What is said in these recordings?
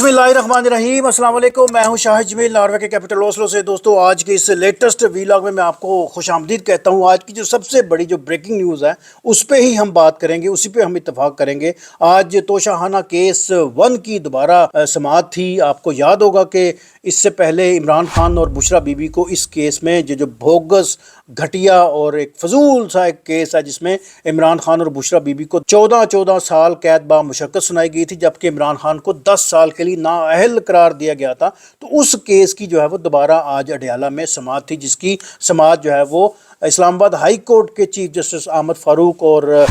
बिस्मिल्लाहिर्रहमानिर्रहीम, अस्सलाम वालेकुम। मैं हूं शाहिद जमील नॉर्वे के कैपिटल ओस्लो से। दोस्तों, आज के इस लेटेस्ट वीलॉग में मैं आपको खुशामदीद कहता हूं। आज की जो सबसे बड़ी जो ब्रेकिंग न्यूज़ है उस पे ही हम बात करेंगे, उसी पे हम इत्तफाक करेंगे। आज तोशाखाना केस 1 की दोबारा समाअत थी। आपको याद होगा कि इससे पहले इमरान खान और बुशरा बीबी को इस केस में जो बोगस, घटिया और एक फजूल सा एक केस है जिसमें इमरान खान और बुशरा बीबी को 14 साल कैद बा मुशक्कत सुनाई गई थी, जबकि इमरान खान को 10 साल के लिए नाअहल करार दिया गया था। तो उस केस की जो है वो दोबारा आज अडयाला में समाअत थी, जिसकी समाअत जो है वो इस्लामाबाद हाई कोर्ट के चीफ जस्टिस अहमद फ़ारूक और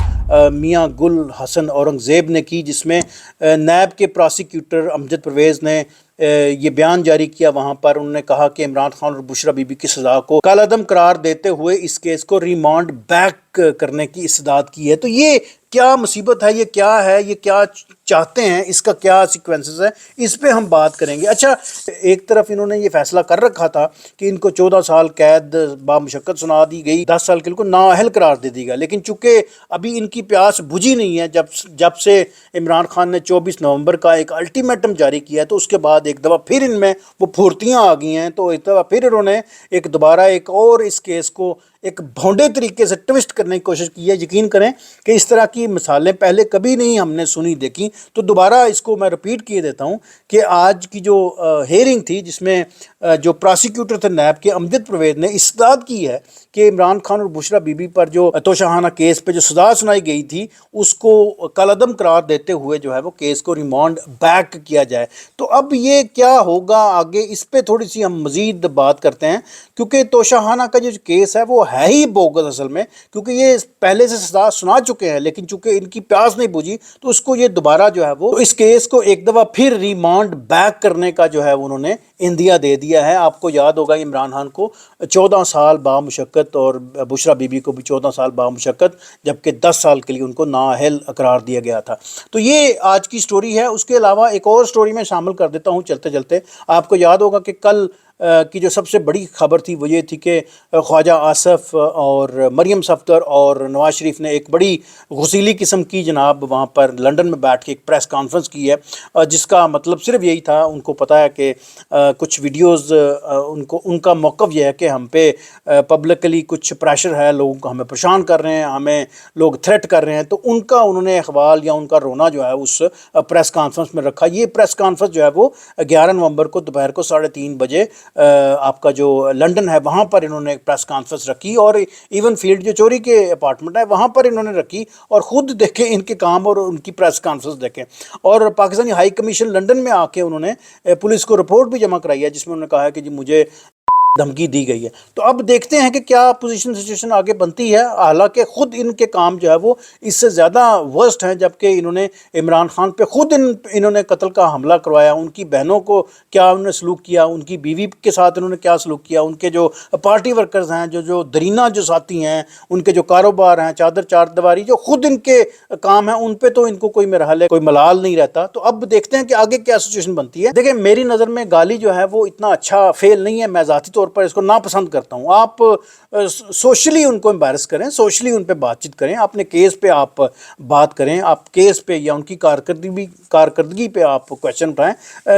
मियां गुल हसन औरंगज़ेब ने की, जिसमें नैब के प्रोसिक्यूटर अमजद परवेज़ ने ये बयान जारी किया। वहाँ पर उन्होंने कहा कि इमरान खान और बुशरा बीबी की सज़ा को कालादम करार देते हुए इस केस को रिमांड बैक करने की इस्तदाद की है। तो ये क्या मुसीबत है, ये क्या है, ये क्या चाहते हैं, इसका क्या सीक्वेंसेस है, इस पे हम बात करेंगे। अच्छा, एक तरफ इन्होंने ये फैसला कर रखा था कि इनको 14 साल कैद बामुशक्कत सुना दी गई, 10 साल के इनको नाअहल करार दे दी गया, लेकिन चूंकि अभी इनकी प्यास बुझी नहीं है, जब से इमरान खान ने 24 नवंबर का एक अल्टीमेटम जारी किया है, तो उसके बाद एक दफ़ा फिर इनमें वो फुर्तियाँ आ गई हैं। तो एक दफ़ा फिर इन्होंने एक दोबारा एक और इस केस को एक भोंडे तरीके से ट्विस्ट करने की कोशिश की है। यकीन करें कि इस तरह की मिसालें पहले कभी नहीं हमने सुनी देखी। तो दोबारा इसको मैं रिपीट किए देता हूं कि आज की जो हेयरिंग थी, जिसमें जो प्रोसिक्यूटर थे नैब के अमजद परवेज़ ने इस्तदाद की है कि इमरान खान और बुशरा बीबी पर जो तोशाखाना केस पे जो सज़ा सुनाई गई थी उसको कलअदम करार देते हुए जो है वो केस को रिमांड बैक किया जाए। तो अब ये क्या होगा आगे, इस पे थोड़ी सी हम मज़ीद बात करते हैं, क्योंकि तोशाखाना का जो केस है वो है ही बोगस असल में, क्योंकि ये पहले से सज़ा सुना चुके हैं, लेकिन चूंकि इनकी प्यास नहीं बुझी तो उसको ये दोबारा जो है वो इस केस को एक दफ़ा फिर रिमांड बैक करने का जो है उन्होंने इंदिया दे दिया है। आपको याद होगा इमरान खान को 14 साल बामुशक्कत और बुशरा बीबी को भी 14 साल बामुशक्कत, जबकि 10 साल के लिए उनको नाअहल करार दिया गया था। तो ये आज की स्टोरी है। उसके अलावा एक और स्टोरी में शामिल कर देता हूँ चलते चलते। आपको याद होगा कि कल की जो सबसे बड़ी खबर थी वो ये थी कि ख्वाजा आसफ़ और मरियम सफ़दर और नवाज शरीफ ने एक बड़ी गुसीली किस्म की जनाब वहाँ पर लंदन में बैठ के एक प्रेस कॉन्फ्रेंस की है, जिसका मतलब सिर्फ यही था, उनको पता है कि कुछ वीडियोस उनका मौक़िफ़ यह है कि हम पे पब्लिकली कुछ प्रेशर है, लोग हमें परेशान कर रहे हैं, हमें लोग थ्रेट कर रहे हैं। तो उन्होंने अखबाल या उनका रोना जो है उस प्रेस कॉन्फ्रेंस में रखा। ये प्रेस कॉन्फ्रेंस जो है वो 11 नवंबर को दोपहर को 3:30 बजे आपका जो लंदन है वहाँ पर इन्होंने एक प्रेस कॉन्फ्रेंस रखी, और इवन फील्ड जो चोरी के अपार्टमेंट है वहाँ पर इन्होंने रखी। और ख़ुद देखें इनके काम और उनकी प्रेस कॉन्फ्रेंस देखें। और पाकिस्तानी हाई कमीशन लंदन में आके उन्होंने पुलिस को रिपोर्ट भी जमा कराई है, जिसमें उन्होंने कहा है कि जी मुझे धमकी दी गई है। तो अब देखते हैं कि क्या पोजीशन सिचुएशन आगे बनती है। हालांकि खुद इनके काम जो है वो इससे ज़्यादा वर्स्ट हैं, जबकि इन्होंने इमरान खान पे खुद इन्होंने कत्ल का हमला करवाया। उनकी बहनों को क्या उन्होंने सलूक किया, उनकी बीवी के साथ इन्होंने क्या सलूक किया, उनके जो पार्टी वर्कर्स हैं, जो दरीना जो साथी हैं, उनके जो कारोबार हैं, चादर चारदीवारी जो खुद इनके काम है, उन पे तो इनको कोई मेरा हाल है कोई मलाल नहीं रहता। तो अब देखते हैं कि आगे क्या सिचुएशन बनती है। देखिए, मेरी नज़र में गाली जो है वो इतना अच्छा फेल नहीं है, मैं ज़ाती तौर पर इसको नापसंद करता हूँ। आप सोशली उनको एम्बैरस करें, सोशली उन पे बातचीत करें, अपने केस पे आप बात करें, आप केस पे या उनकी कारकर्दगी पे आप क्वेश्चन उठाएं।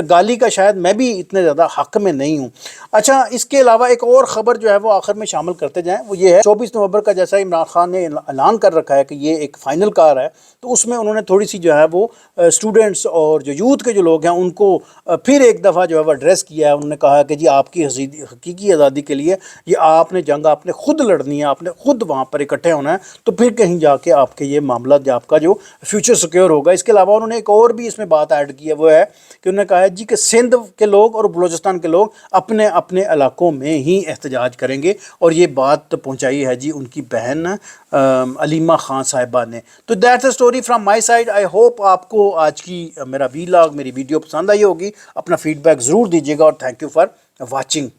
गाली का शायद मैं भी इतने ज़्यादा हक में नहीं हूँ। अच्छा, इसके अलावा एक और ख़बर जो है वो आखिर में शामिल करते जाएँ, वो ये है 24 नवंबर का जैसा इमरान खान ने ऐलान कर रखा है कि ये एक फ़ाइनल कार है, तो उसमें उन्होंने थोड़ी सी जो है वो स्टूडेंट्स और जो यूथ के जो लोग हैं उनको फिर एक दफ़ा जो है वो एड्रेस किया है। उन्होंने कहा कि जी आपकी हकीकी आज़ादी के लिए ये आपने जंग आपने खुद लड़नी है, आपने खुद वहाँ पर इकट्ठे होना है, तो फिर कहीं जाके आपके ये मामला आपका जो फ्यूचर सिक्योर होगा। इसके अलावा उन्होंने एक और भी इसमें बात ऐड की है, वो है कि उन्होंने कहा है जी कि सिंध के लोग और बलूचिस्तान के लोग अपने अपने इलाकों में ही एहतजाज करेंगे, और ये बात पहुँचाई है जी उनकी बहन अलीमा खान साहिबा ने। तो that's a story from my side. I hope आपको आज की मेरा वीलॉग, मेरी वीडियो पसंद आई होगी। अपना फीडबैक ज़रूर दीजिएगा, और थैंक यू फॉर watching।